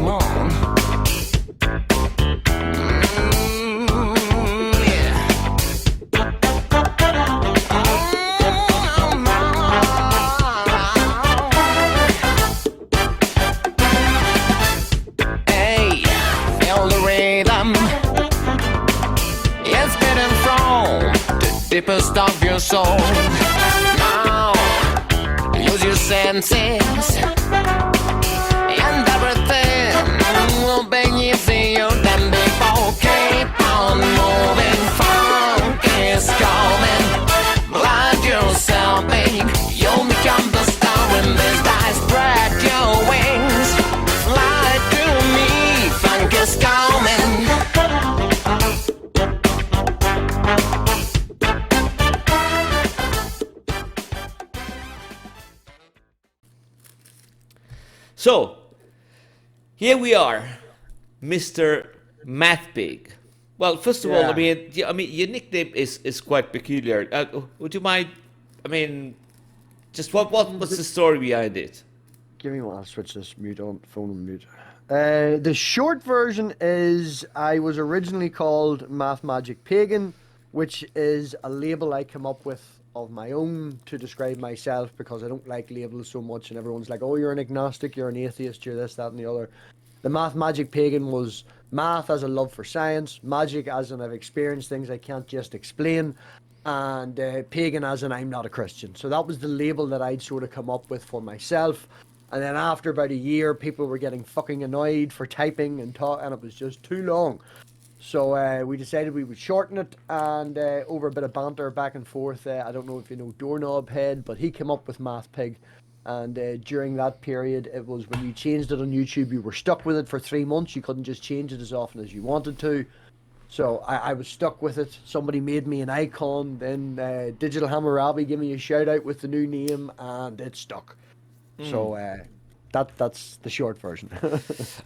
come on. Hey, feel the rhythm. It's getting from the deepest of your soul. Now, use your senses, and everything will be easier than before. Keep on moving, funk is coming. Let yourself be, you'll become the star in this die. Spread your wings, fly to me, funk is coming. So, here we are, Mr. MathPig. Well, first of all, I mean, your nickname is quite peculiar. Would you mind? I mean, just what's the story behind it? Give me one. I'll switch this mute on phone on mute. The short version is I was originally called Math Magic Pagan, which is a label I come up with of my own to describe myself because I don't like labels so much, and everyone's like, oh, you're an agnostic, you're an atheist, you're this, that, and the other. The Math Magic Pagan was math as a love for science, magic as in I've experienced things I can't just explain, and pagan as in I'm not a Christian. So that was the label that I'd sort of come up with for myself. And then after about a year, people were getting fucking annoyed for typing and and it was just too long. So we decided we would shorten it, and over a bit of banter back and forth, I don't know if you know Doorknob Head, but he came up with MathPig. And during that period, it was when you changed it on YouTube, you were stuck with it for 3 months. You couldn't just change it as often as you wanted to. So I was stuck with it. Somebody made me an icon. Then Digital Hammurabi gave me a shout out with the new name, and it stuck. So that's the short version.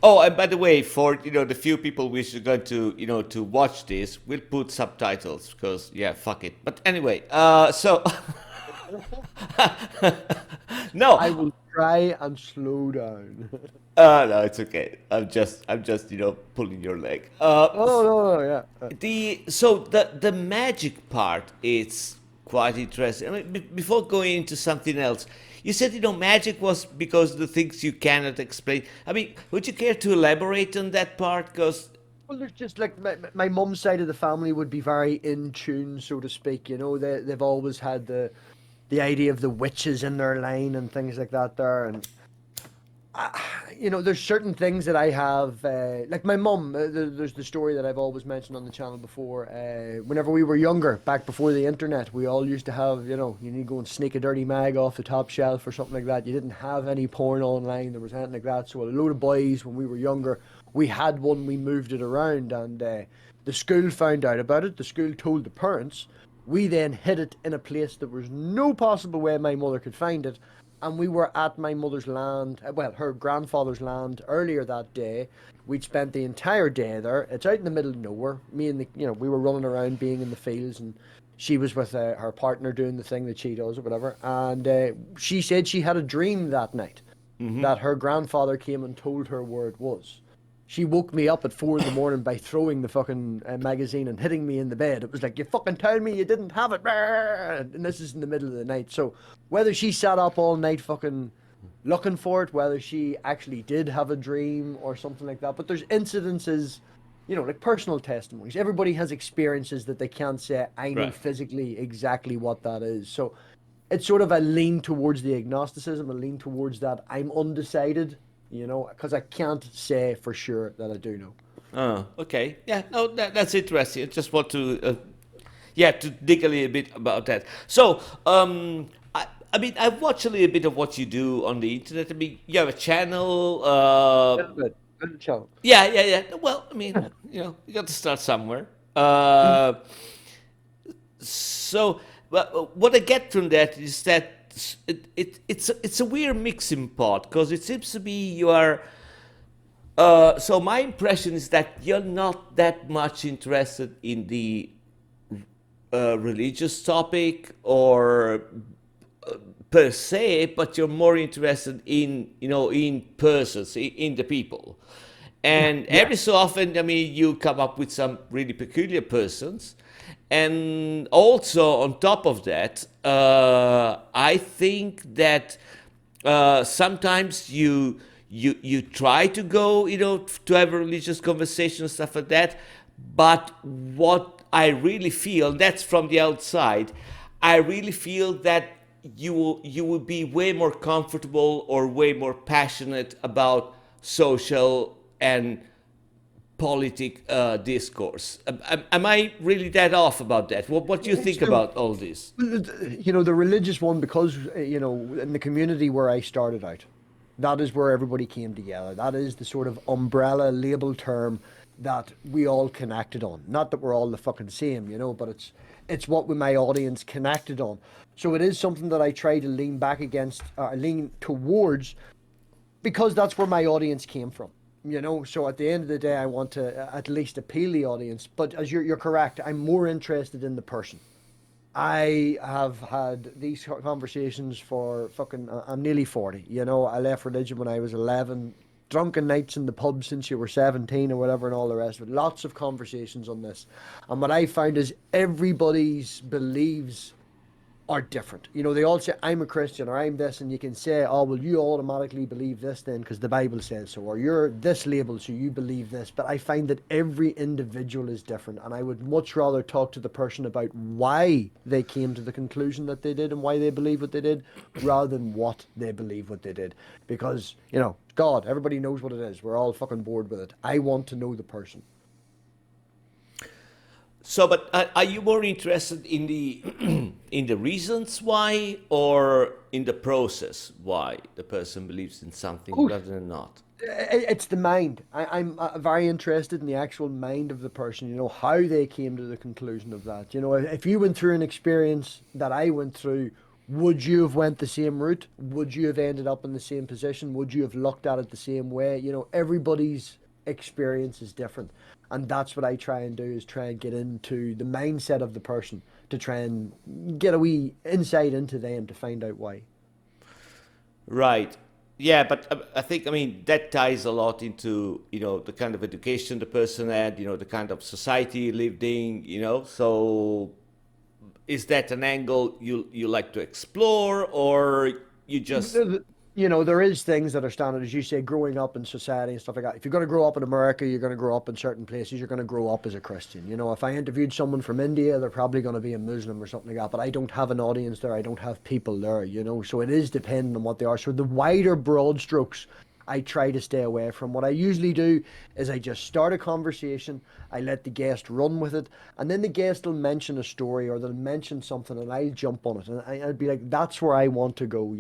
Oh, and by the way, for the few people which are going to to watch this, we'll put subtitles because fuck it. But anyway, so no, I will try and slow down. No, it's okay. I'm just pulling your leg. No, yeah. The magic part is quite interesting. I mean, before going into something else, you said magic was because of the things you cannot explain. I mean, would you care to elaborate on that part? Because Well, there's just like my mum's side of the family would be very in tune, so to speak. They've always had the idea of the witches in their line and things like that there, and there's certain things that I have, like my mum. There's the story that I've always mentioned on the channel before. Whenever we were younger, back before the internet, we all used to have, you need to go and sneak a dirty mag off the top shelf or something like that. You didn't have any porn online. There was anything like that. So a load of boys, when we were younger, we had one. We moved it around, and the school found out about it. The school told the parents. We then hid it in a place that was no possible way my mother could find it. And we were at my mother's land, well, her grandfather's land earlier that day. We'd spent the entire day there. It's out in the middle of nowhere. Me and we were running around being in the fields, and she was with her partner doing the thing that she does or whatever. And she said she had a dream that night that her grandfather came and told her where it was. She woke me up at 4 a.m. by throwing the fucking magazine and hitting me in the bed. It was like, you fucking told me you didn't have it. And this is in the middle of the night. So whether she sat up all night fucking looking for it, whether she actually did have a dream or something like that. But there's incidences, like personal testimonies. Everybody has experiences that they can't say, I know physically exactly what that is. So it's sort of a lean towards the agnosticism, a lean towards that I'm undecided. Because I can't say for sure that I do know. Oh, okay. Yeah, no, that's interesting. I just want to, to dig a little bit about that. So, I mean, I've watched a little bit of what you do on the internet. I mean, you have a channel. Good channel. Yeah. Well, I mean, you got to start somewhere. So, what I get from that is that it's a weird mixing pot because it seems to be you are. So my impression is that you're not that much interested in the religious topic or per se, but you're more interested in in persons, in the people. And every so often, I mean, you come up with some really peculiar persons. And also on top of that, I think that sometimes you try to go, to have a religious conversation and stuff like that. But what I really feel, that's from the outside, I really feel that you will be way more comfortable or way more passionate about social and politic discourse. Am I really that off about that? What do you think about all this? The religious one, because in the community where I started out, that is where everybody came together. That is the sort of umbrella label term that we all connected on. Not that we're all the fucking same, but it's what my audience connected on. So it is something that I try to lean back against, lean towards, because that's where my audience came from. So at the end of the day, I want to at least appeal the audience. But as you're correct, I'm more interested in the person. I have had these conversations for fucking, I'm nearly 40. I left religion when I was 11. Drunken nights in the pub since you were 17 or whatever, and all the rest of it. Lots of conversations on this. And what I found is everybody's beliefs are different. They all say, I'm a Christian, or I'm this, and you can say, oh, well, you automatically believe this then because the Bible says so, or you're this label, so you believe this. But I find that every individual is different, and I would much rather talk to the person about why they came to the conclusion that they did and why they believe what they did, rather than what they believe what they did. Because, God, everybody knows what it is. We're all fucking bored with it. I want to know the person. So, but are you more interested in the in the reasons why, or in the process why the person believes in something rather than not? It's the mind. I'm very interested in the actual mind of the person, how they came to the conclusion of that. If you went through an experience that I went through, would you have went the same route? Would you have ended up in the same position? Would you have looked at it the same way? Everybody's experience is different. And that's what I try and do, is try and get into the mindset of the person to try and get a wee insight into them to find out why. Right. Yeah, but I think, that ties a lot into, the kind of education the person had, the kind of society he lived in, So is that an angle you like to explore, or you just... There is things that are standard, as you say, growing up in society and stuff like that. If you're going to grow up in America, you're going to grow up in certain places, you're going to grow up as a Christian. If I interviewed someone from India, they're probably going to be a Muslim or something like that. But I don't have an audience there. I don't have people there, So it is dependent on what they are. So the wider broad strokes, I try to stay away from. What I usually do is I just start a conversation, I let the guest run with it, and then the guest will mention a story or they'll mention something and I'll jump on it. And I'll be like, that's where I want to go,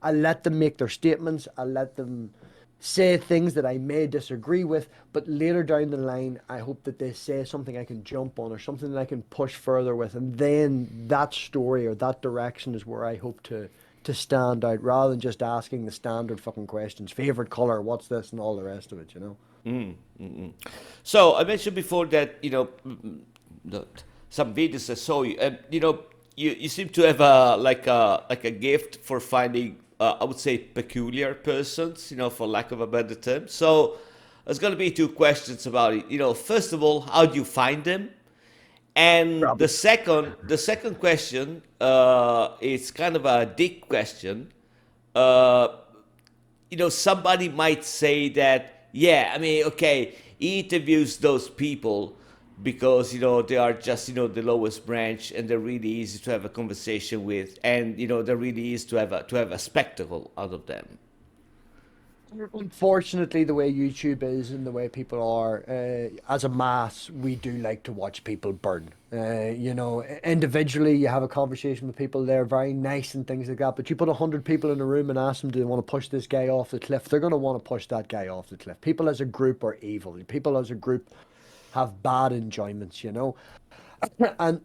I let them make their statements, I let them say things that I may disagree with, but later down the line, I hope that they say something I can jump on or something that I can push further with. And then that story or that direction is where I hope to stand out, rather than just asking the standard fucking questions. Favorite color, what's this, and all the rest of it, So I mentioned before that, some videos I saw you, and you seem to have a gift for finding, I would say, peculiar persons, for lack of a better term. So there's going to be two questions about it. First of all, how do you find them? And the second question is kind of a deep question. Somebody might say that, okay, he interviews those people because they are just the lowest branch, and they're really easy to have a conversation with, and they're really easy to have a spectacle out of them. Unfortunately, the way YouTube is and the way people are, as a mass, we do like to watch people burn. Individually, you have a conversation with people, they're very nice and things like that, but you put 100 people in a room and ask them, do they want to push this guy off the cliff? They're going to want to push that guy off the cliff. People as a group are evil. People as a group have bad enjoyments, And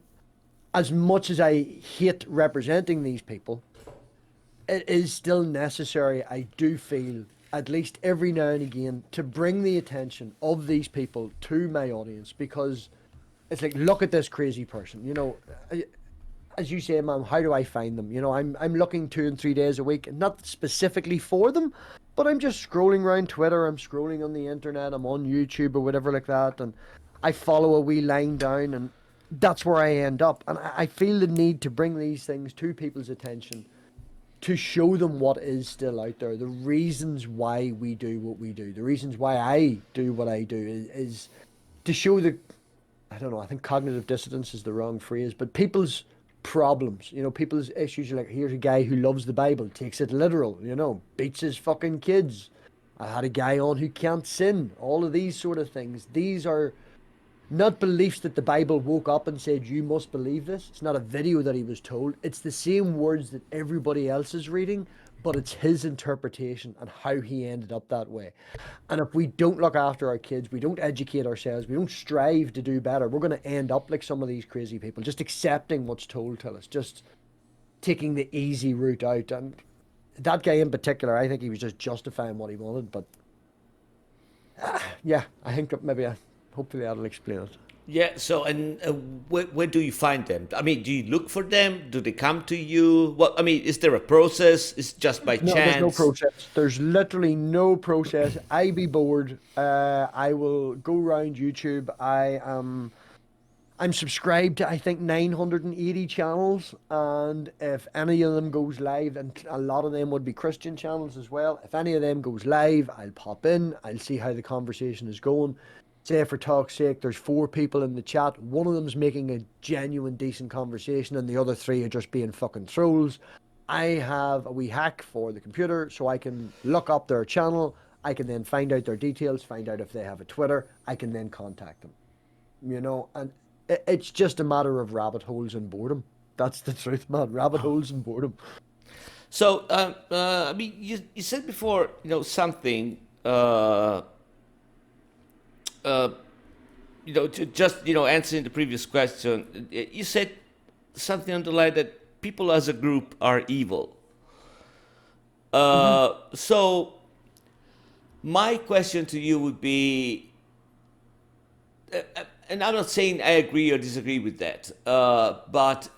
as much as I hate representing these people, it is still necessary, I do feel, at least every now and again, to bring the attention of these people to my audience, because it's like, look at this crazy person, as you say, ma'am, how do I find them? I'm looking 2 and 3 days a week, not specifically for them, But I'm just scrolling around Twitter, I'm scrolling on the internet, I'm on YouTube or whatever like that, and I follow a wee line down, and that's where I end up. And I feel the need to bring these things to people's attention to show them what is still out there, the reasons why we do what we do, the reasons why I do what I do is to show the, I don't know, I think cognitive dissonance is the wrong phrase, but people's problems, people's issues. Like, here's a guy who loves the Bible, takes it literal, beats his fucking kids. I had a guy on who can't sin. All of these sort of things. These are not beliefs that the Bible woke up and said, you must believe this. It's not a video that he was told. It's the same words that everybody else is reading, but it's his interpretation and how he ended up that way. And if we don't look after our kids, we don't educate ourselves, we don't strive to do better, we're going to end up like some of these crazy people, just accepting what's told to us, just taking the easy route out. And that guy in particular, I think he was just justifying what he wanted. But yeah, I think that maybe hopefully that'll explain it. Yeah. So, and where do you find them? I mean, do you look for them? Do they come to you? Well, I mean, is there a process? Is it just by No, chance? there's no process. There's literally no process. I be bored. I will go around YouTube. I'm subscribed to, I think, 980 channels, and if any of them goes live, and a lot of them would be Christian channels as well, if any of them goes live, I'll pop in, I'll see how the conversation is going. Say, for talk's sake, there's 4 people in the chat, one of them's making a genuine, decent conversation, and the other 3 are just being fucking trolls. I have a wee hack for the computer, so I can look up their channel, I can then find out their details, find out if they have a Twitter, I can then contact them. And it's just a matter of rabbit holes and boredom. That's the truth, man. Rabbit holes and boredom. So, I mean, you said before, something, just, answering the previous question, you said something on the line that people as a group are evil. So, my question to you would be, and I'm not saying I agree or disagree with that, but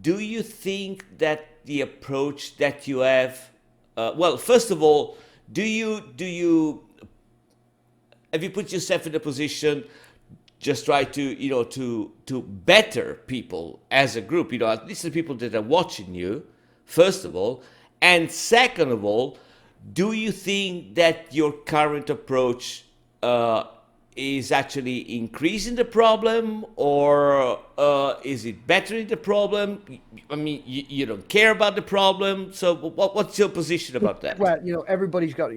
do you think that the approach that you have, well, first of all, have you put yourself in a position just try to to better people as a group, at least the people that are watching you, first of all, and second of all, do you think that your current approach is actually increasing the problem, or is it bettering the problem? I mean, you don't care about the problem, so what's your position about that? Well, everybody's got,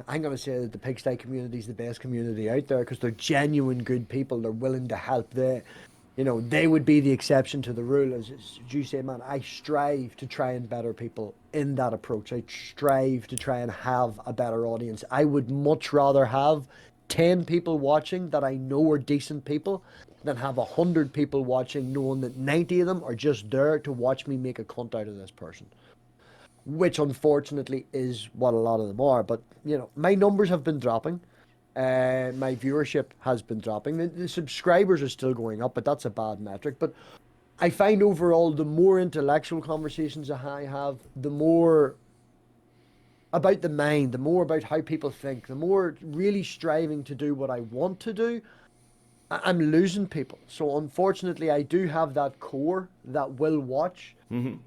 I'm going to say that the pigsty community is the best community out there because they're genuine good people. They're willing to help. They would be the exception to the rule. As you say, man, I strive to try and better people in that approach. I strive to try and have a better audience. I would much rather have 10 people watching that I know are decent people than have 100 people watching knowing that 90 of them are just there to watch me make a cunt out of this person, which unfortunately is what a lot of them are. But my numbers have been dropping, my viewership has been dropping, the subscribers are still going up, but that's a bad metric. But I find overall the more intellectual conversations I have, the more about the mind, the more about how people think, the more really striving to do what I want to do, I'm losing people. So unfortunately, I do have that core that will watch,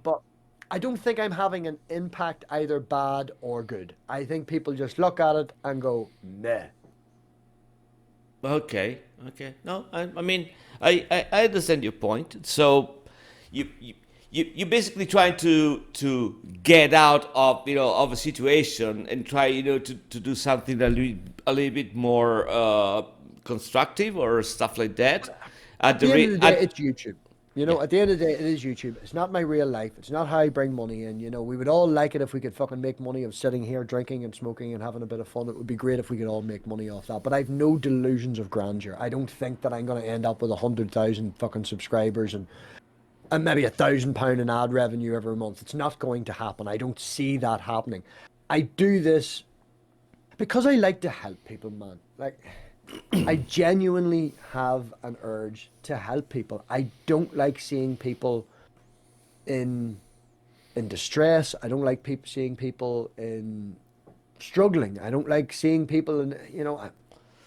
but I don't think I'm having an impact either bad or good. I think people just look at it and go, meh. Okay. No, I mean, I understand your point. So you're basically trying to get out of of a situation and try to do something a little bit more constructive or stuff like that. At the end of the day, it's YouTube. At the end of the day, it is YouTube. It's not my real life. It's not how I bring money in. We would all like it if we could fucking make money of sitting here drinking and smoking and having a bit of fun. It would be great if we could all make money off that. But I've no delusions of grandeur. I don't think that I'm going to end up with 100,000 fucking subscribers and maybe £1,000 in ad revenue every month. It's not going to happen. I don't see that happening. I do this because I like to help people, man. Like, I genuinely have an urge to help people. I don't like seeing people in distress. I don't like seeing people in struggling. I don't like seeing people, and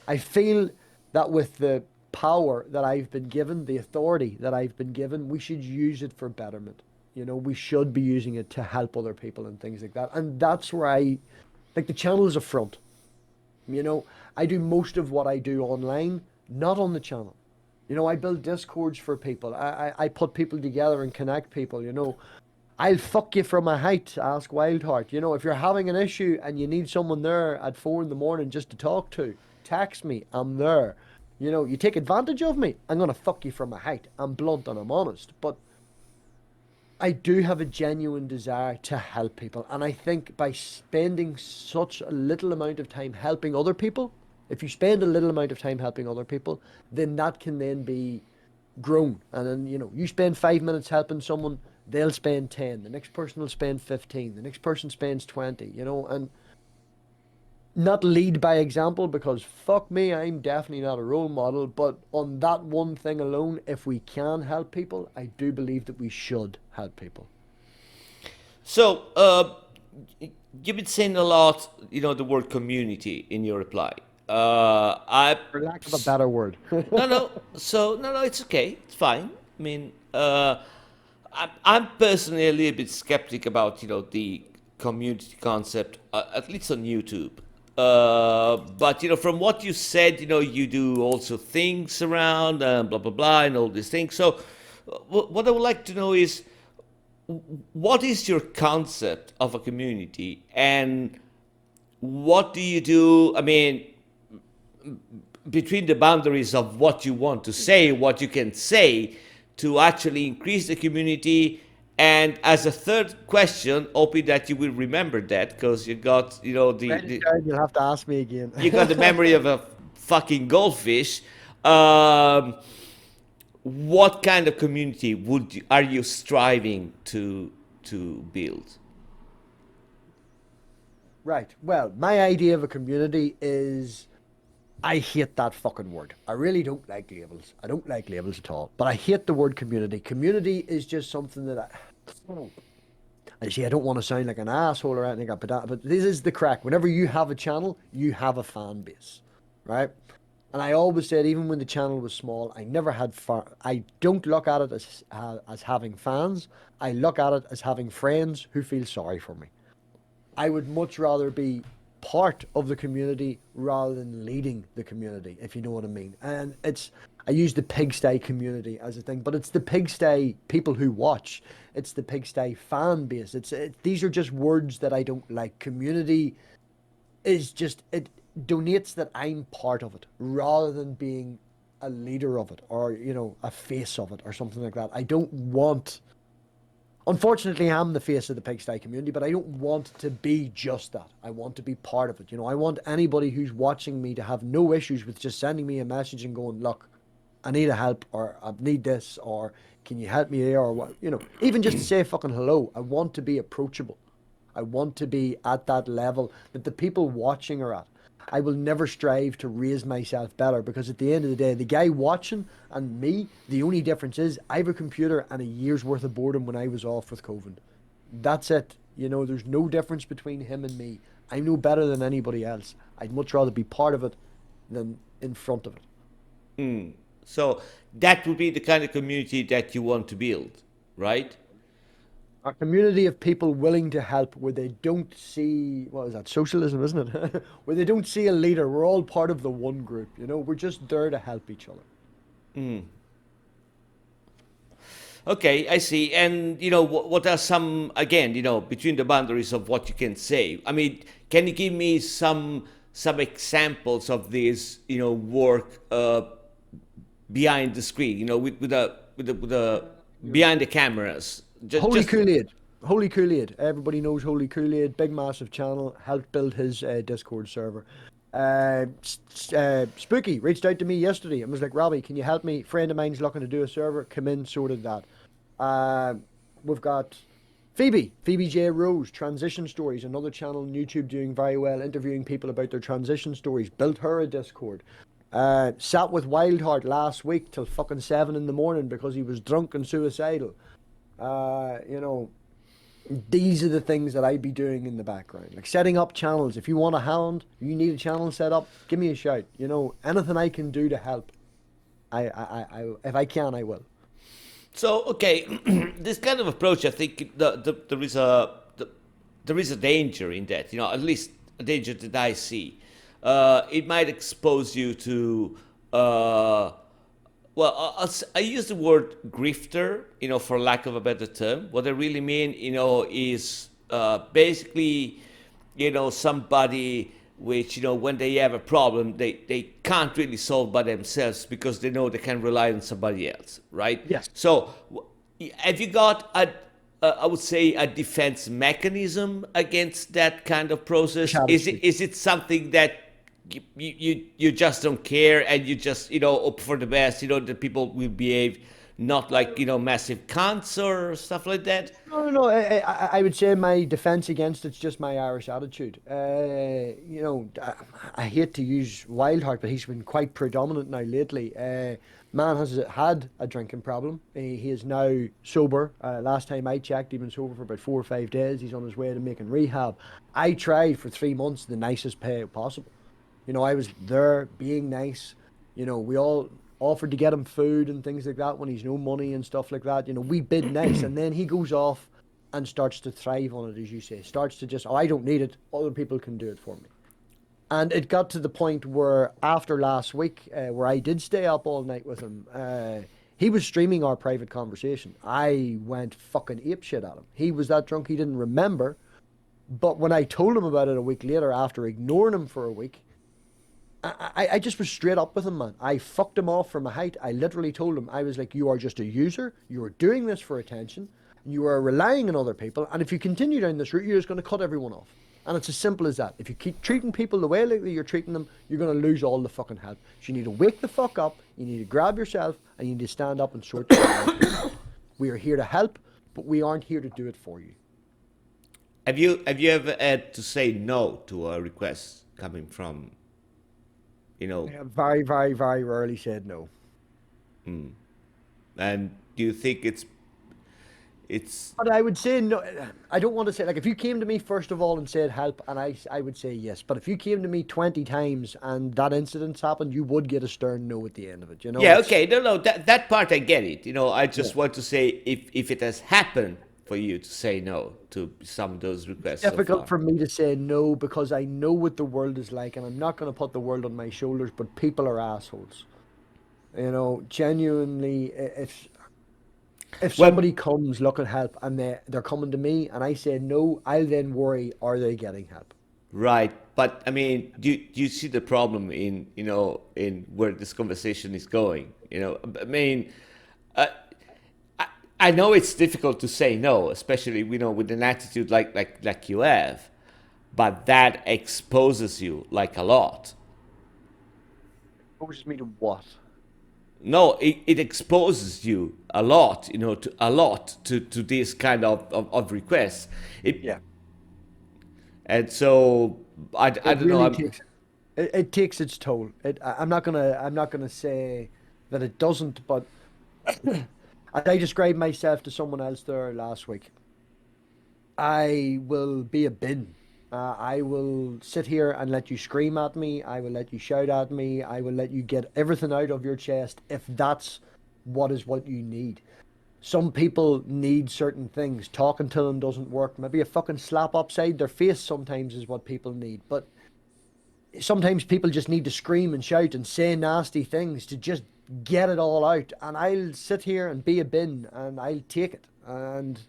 I feel that with the power that I've been given, the authority that I've been given, we should use it for betterment. We should be using it to help other people and things like that. And that's where like the channel is a front. I do most of what I do online, not on the channel. I build discords for people. I put people together and connect people. I'll fuck you from a height, ask Wildheart. If you're having an issue and you need someone there at 4 in the morning just to talk to, text me. I'm there. You take advantage of me, I'm gonna fuck you from a height. I'm blunt and I'm honest, but I do have a genuine desire to help people. And I think by spending such a little amount of time helping other people, if you spend a little amount of time helping other people, then that can then be grown. And then, you spend 5 minutes helping someone, they'll spend 10. The next person will spend 15. The next person spends 20, and not lead by example, because fuck me, I'm definitely not a role model. But on that one thing alone, if we can help people, I do believe that we should help people. So, you've been saying a lot, the word community in your reply. For lack of a better word. No. So, no, it's okay. It's fine. I mean, I'm personally a little bit skeptic about, the community concept, at least on YouTube. But from what you said, you do also things around blah blah blah and all these things. So, what I would like to know is, what is your concept of a community, and what do you do? I mean, between the boundaries of what you want to say, what you can say, to actually increase the community. And as a third question, hoping that you will remember that, because you got, You'll have to ask me again. you got the memory of a fucking goldfish. What kind of community are you striving to build? Right. Well, my idea of a community is, I hate that fucking word. I really don't like labels. I don't like labels at all. But I hate the word community. Community is just something that I see. I don't want to sound like an asshole or anything like that, but this is the crack. Whenever you have a channel, you have a fan base, right? And I always said, even when the channel was small, I never had I don't look at it as having fans. I look at it as having friends who feel sorry for me. I would much rather be part of the community rather than leading the community, if you know what I mean. And I use the pigsty community as a thing, but it's the pigsty people who watch. It's the pigsty fan base. These are just words that I don't like. Community is just, it donates that I'm part of it rather than being a leader of it, or a face of it or something like that. I don't want, unfortunately, I'm the face of the pigsty community, but I don't want to be just that. I want to be part of it. I want anybody who's watching me to have no issues with just sending me a message and going, look, I need a help, or I need this, or can you help me here, or what, even just to say fucking hello. I want to be approachable. I want to be at that level that the people watching are at. I will never strive to raise myself better, because at the end of the day, the guy watching and me, the only difference is I have a computer and a year's worth of boredom when I was off with COVID. That's it. There's no difference between him and me. I'm no better than anybody else. I'd much rather be part of it than in front of it. So that would be the kind of community that you want to build, right? A community of people willing to help, where they don't see, what is that, socialism, isn't it? Where they don't see a leader. We're all part of the one group, we're just there to help each other. Okay, I see. And, what are some, again, between the boundaries of what you can say? I mean, can you give me some examples of this, work behind the screen, with the behind the cameras? Holy Kool-Aid. Holy Kool-Aid. Everybody knows Holy Kool-Aid. Big, massive channel. Helped build his Discord server. Spooky reached out to me yesterday and was like, Robbie, can you help me? Friend of mine's looking to do a server. Come in, sorted that. We've got Phoebe J. Rose, Transition Stories, another channel on YouTube doing very well, interviewing people about their transition stories. Built her a Discord. Sat with Wildheart last week till fucking 7 in the morning because he was drunk and suicidal. these are the things that I'd be doing in the background, like setting up channels. If you want a hound, you need a channel set up, give me a shout. You know, anything I can do to help, if I can, I will. So okay, this kind of approach, I think there is a danger in that. You know, at least a danger that I see. It might expose you to. I use the word grifter, you know, for lack of a better term. What I really mean, you know, is basically, you know, somebody which, you know, when they have a problem, they can't really solve by themselves because they know they can rely on somebody else, right? Yes. So, have you got I would say a defense mechanism against that kind of process? Is it something that you just don't care and you just, you know, hope for the best, you know, that people will behave not like, you know, massive cunts or stuff like that? No. I would say my defense against it's just my Irish attitude. You know, I hate to use Wildheart, but he's been quite predominant now lately. Man has had a drinking problem. He is now sober. Last time I checked, he'd been sober for about 4 or 5 days. He's on his way to making rehab. I tried for 3 months the nicest pay possible. You know, I was there being nice. You know, we all offered to get him food and things like that when he's no money and stuff like that. You know, we bid nice, and then he goes off and starts to thrive on it, as you say. Starts to just, oh, I don't need it. Other people can do it for me. And it got to the point where after last week, where I did stay up all night with him, he was streaming our private conversation. I went fucking apeshit at him. He was that drunk he didn't remember. But when I told him about it a week later, after ignoring him for a week, I just was straight up with him, man. I fucked him off from a height. I literally told him, I was like, you are just a user. You are doing this for attention. You are relying on other people. And if you continue down this route, you're just going to cut everyone off. And it's as simple as that. If you keep treating people the way like you're treating them, you're going to lose all the fucking help. So you need to wake the fuck up. You need to grab yourself and you need to stand up and sort yourself out. We are here to help, but we aren't here to do it for you. Have you ever had to say no to a request coming from, you know? I have very, very, very rarely said no. And do you think it's But I would say no. I don't want to say, like, if you came to me first of all and said help, and I would say yes. But if you came to me 20 times and that incident's happened, you would get a stern no at the end of it. You know? Yeah, okay, no, that part I get it. You know, I just want to say if it has happened for you to say no to some of those requests. It's difficult for me to say no because I know what the world is like, and I'm not going to put the world on my shoulders. But people are assholes. You know, genuinely, if somebody comes looking help and they're coming to me and I say no, I'll then worry, are they getting help? Right, but I mean, do you see the problem in, you know, in where this conversation is going? You know, I mean, I know it's difficult to say no, especially, you know, with an attitude like you have, but that exposes you like a lot. Exposes me to what? No, it exposes you a lot, you know, to this kind of requests. Yeah. And so I don't know. It takes its toll. I'm not gonna say that it doesn't, but as I described myself to someone else there last week, I will be a bin. I will sit here and let you scream at me. I will let you shout at me. I will let you get everything out of your chest if that's what you need. Some people need certain things. Talking to them doesn't work. Maybe a fucking slap upside their face sometimes is what people need. But sometimes people just need to scream and shout and say nasty things to just get it all out. And I'll sit here and be a bin and I'll take it. And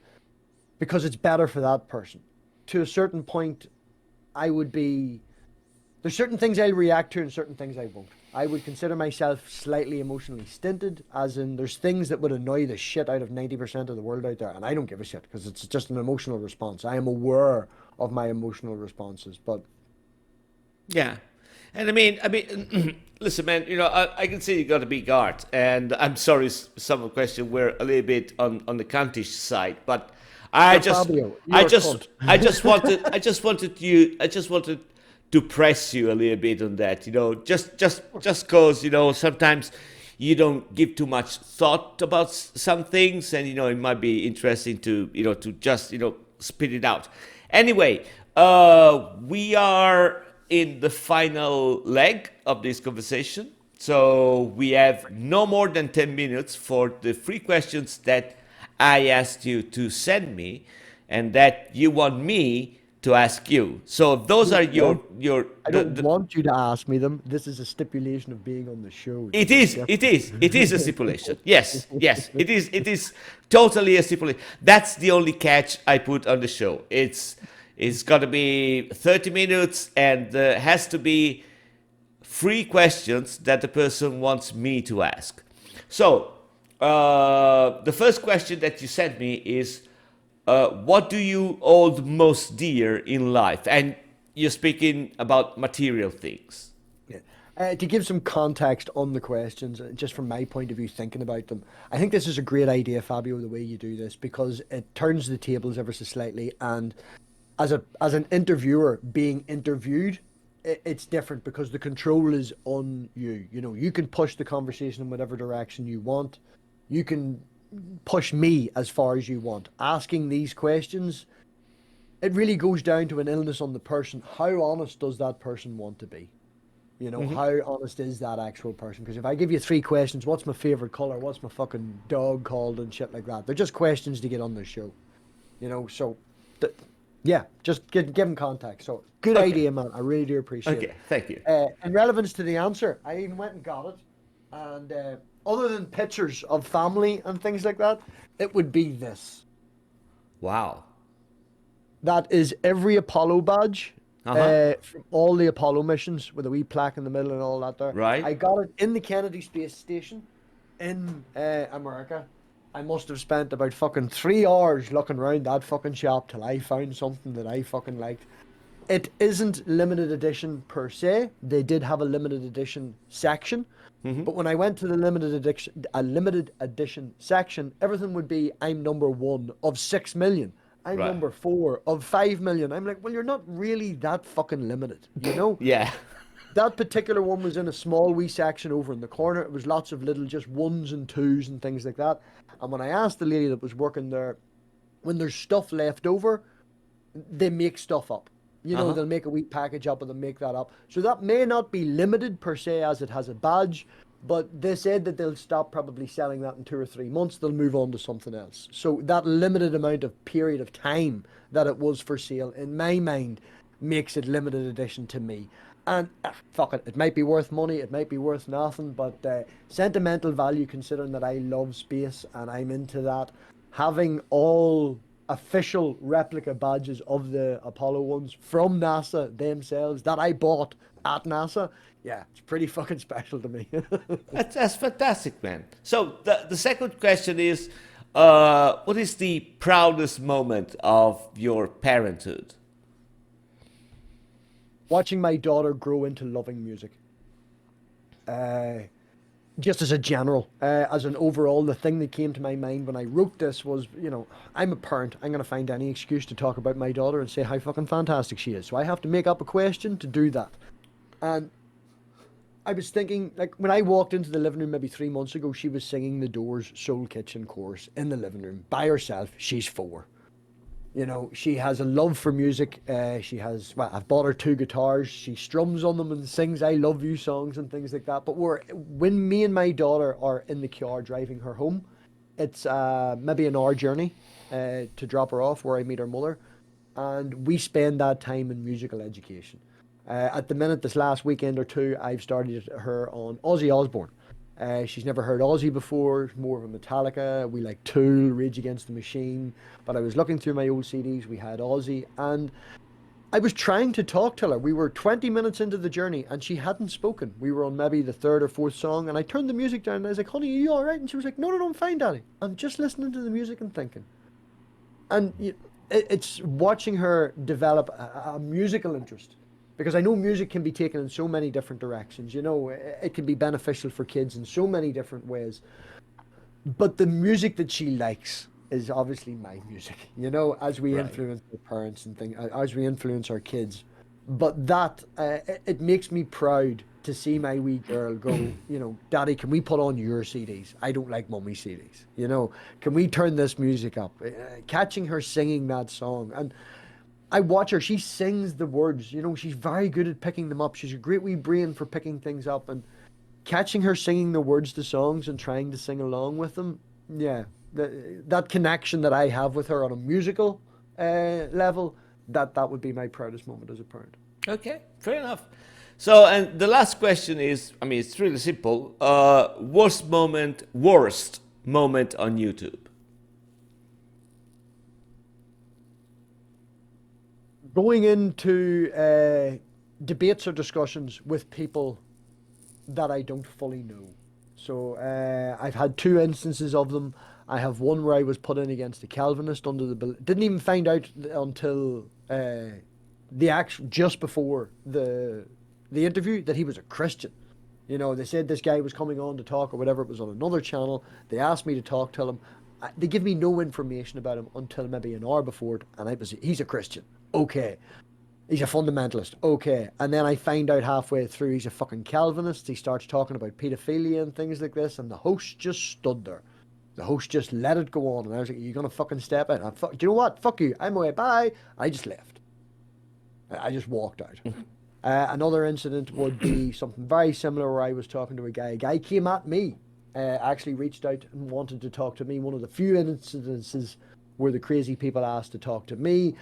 because it's better for that person. To a certain point, there's certain things I'll react to and certain things I won't. I would consider myself slightly emotionally stinted, as in there's things that would annoy the shit out of 90% of the world out there, and I don't give a shit because it's just an emotional response. I am aware of my emotional responses, but yeah. And I mean, listen, man. You know, I can see you got a big heart, and I'm sorry, some of the questions were a little bit on the cuntish side, but I just wanted to press you a little bit on that. You know, just cause, you know, sometimes you don't give too much thought about some things, and, you know, it might be interesting to, you know, to just, you know, spit it out. Anyway, we are in the final leg of this conversation. So we have no more than 10 minutes for the 3 questions that I asked you to send me and that you want me to ask you. So those are your I don't want you to ask me them. This is a stipulation of being on the show. it is a stipulation. Yes, it is totally a stipulation. That's the only catch I put on the show. It's got to be 30 minutes and has to be 3 questions that the person wants me to ask. So, the first question that you sent me is, what do you hold most dear in life? And you're speaking about material things. Yeah. To give some context on the questions, just from my point of view, thinking about them, I think this is a great idea, Fabio, the way you do this, because it turns the tables ever so slightly. And as an interviewer being interviewed, it's different because the control is on you. You know, you can push the conversation in whatever direction you want. You can push me as far as you want. Asking these questions, it really goes down to an illness on the person. How honest does that person want to be? You know, how honest is that actual person? Because if I give you 3 questions, what's my favorite color? What's my fucking dog called and shit like that? They're just questions to get on the show. You know, so yeah, just give them context. So good idea, man. I really do appreciate it. Okay, thank you. In relevance to the answer, I even went and got it. And other than pictures of family and things like that, it would be this. Wow. That is every Apollo badge from all the Apollo missions with a wee plaque in the middle and all that there. Right. I got it in the Kennedy Space Station in America. I must have spent about fucking 3 hours looking around that fucking shop till I found something that I fucking liked. It isn't limited edition per se. They did have a limited edition section. But when I went to the limited edition section, everything would be, I'm number 1 of 6 million. I'm Right. number 4 of 5 million. I'm like, well, you're not really that fucking limited, you know? Yeah. That particular one was in a small wee section over in the corner. It was lots of little just 1s and 2s and things like that. And when I asked the lady that was working there, when there's stuff left over, they make stuff up. You know, they'll make a wee package up and they'll make that up. So that may not be limited per se as it has a badge, but they said that they'll stop probably selling that in 2 or 3 months. They'll move on to something else. So that limited amount of period of time that it was for sale, in my mind, makes it limited edition to me. And fuck it, it might be worth money, it might be worth nothing, but sentimental value, considering that I love space and I'm into that. Having all official replica badges of the Apollo ones from NASA themselves that I bought at NASA, yeah, it's pretty fucking special to me. That's fantastic, man. So the second question is, what is the proudest moment of your parenthood? Watching my daughter grow into loving music. Just as a general, as an overall, the thing that came to my mind when I wrote this was, you know, I'm a parent. I'm going to find any excuse to talk about my daughter and say how fucking fantastic she is. So I have to make up a question to do that. And I was thinking, like, when I walked into the living room maybe 3 months ago, she was singing the Doors' Soul Kitchen chorus in the living room by herself. She's 4. You know, she has a love for music. Well, I've bought her 2 guitars. She strums on them and sings I Love You songs and things like that. But when me and my daughter are in the car driving her home, it's maybe an hour journey to drop her off where I meet her mother. And we spend that time in musical education. At the minute, this last weekend or 2, I've started her on Ozzy Osbourne. She's never heard Ozzy before, more of a Metallica. We like Tool, Rage Against the Machine. But I was looking through my old CDs, we had Ozzy, and I was trying to talk to her. We were 20 minutes into the journey and she hadn't spoken. We were on maybe the 3rd or 4th song, and I turned the music down and I was like, honey, are you all right? And she was like, no, I'm fine, Daddy. I'm just listening to the music and thinking. And it's watching her develop a musical interest. Because I know music can be taken in so many different directions. You know, it can be beneficial for kids in so many different ways. But the music that she likes is obviously my music. You know, as we influence our parents and things, as we influence our kids, But that it makes me proud to see my wee girl go, you know, Daddy, can we put on your CDs? I don't like mummy CDs. You know, can we turn this music up? Catching her singing that song, and I watch her. She sings the words. You know, she's very good at picking them up. She's a great wee brain for picking things up, and catching her singing the words to songs and trying to sing along with them. Yeah, that connection that I have with her on a musical level, that would be my proudest moment as a parent. Okay, fair enough. So, and the last question is, I mean, it's really simple. Worst moment on YouTube. Going into debates or discussions with people that I don't fully know. So I've had two instances of them. I have one where I was put in against a Calvinist under the didn't even find out until just before the interview that he was a Christian. You know, they said this guy was coming on to talk or whatever. It was on another channel. They asked me to talk to him. They give me no information about him until maybe an hour before it, and he's a Christian. Okay. He's a fundamentalist. Okay. And then I find out halfway through he's a fucking Calvinist. He starts talking about pedophilia and things like this, and the host just stood there. The host just let it go on, and I was like, "Are you gonna fucking step in?" Do you know what? Fuck you. I'm away. Bye. I just left. I just walked out. Another incident would be something very similar where I was talking to a guy. A guy came at me, actually reached out and wanted to talk to me. One of the few incidences where the crazy people asked to talk to me.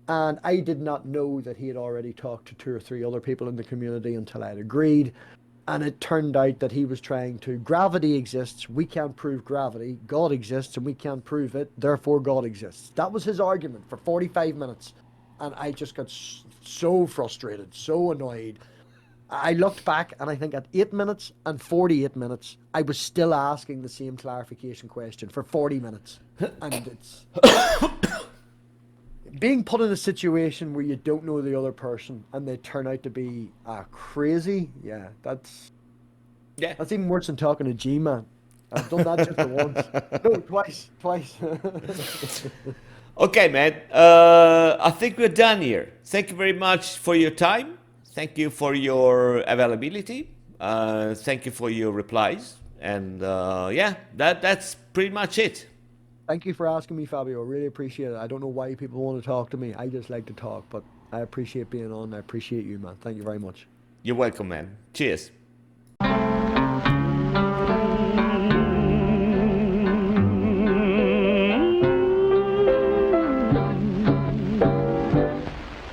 And I did not know that he had already talked to 2 or 3 other people in the community until I had agreed. And it turned out that he was trying to, gravity exists, we can't prove gravity, God exists and we can't prove it, therefore God exists. That was his argument for 45 minutes. And I just got so frustrated, so annoyed. I looked back and I think at 8 minutes and 48 minutes, I was still asking the same clarification question for 40 minutes. And it's being put in a situation where you don't know the other person and they turn out to be crazy. Yeah, that's even worse than talking to G-Man. I've done that just the once. No, twice. Okay, man. I think we're done here. Thank you very much for your time. Thank you for your availability. Thank you for your replies. And that's pretty much it. Thank you for asking me, Fabio. I really appreciate it. I don't know why people want to talk to me. I just like to talk, but I appreciate being on. I appreciate you, man. Thank you very much. You're welcome, man. Cheers.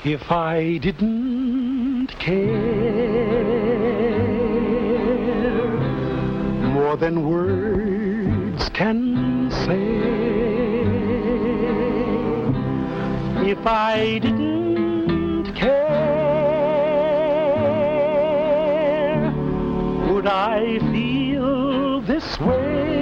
If I didn't care more than words can say, if I didn't care, would I feel this way?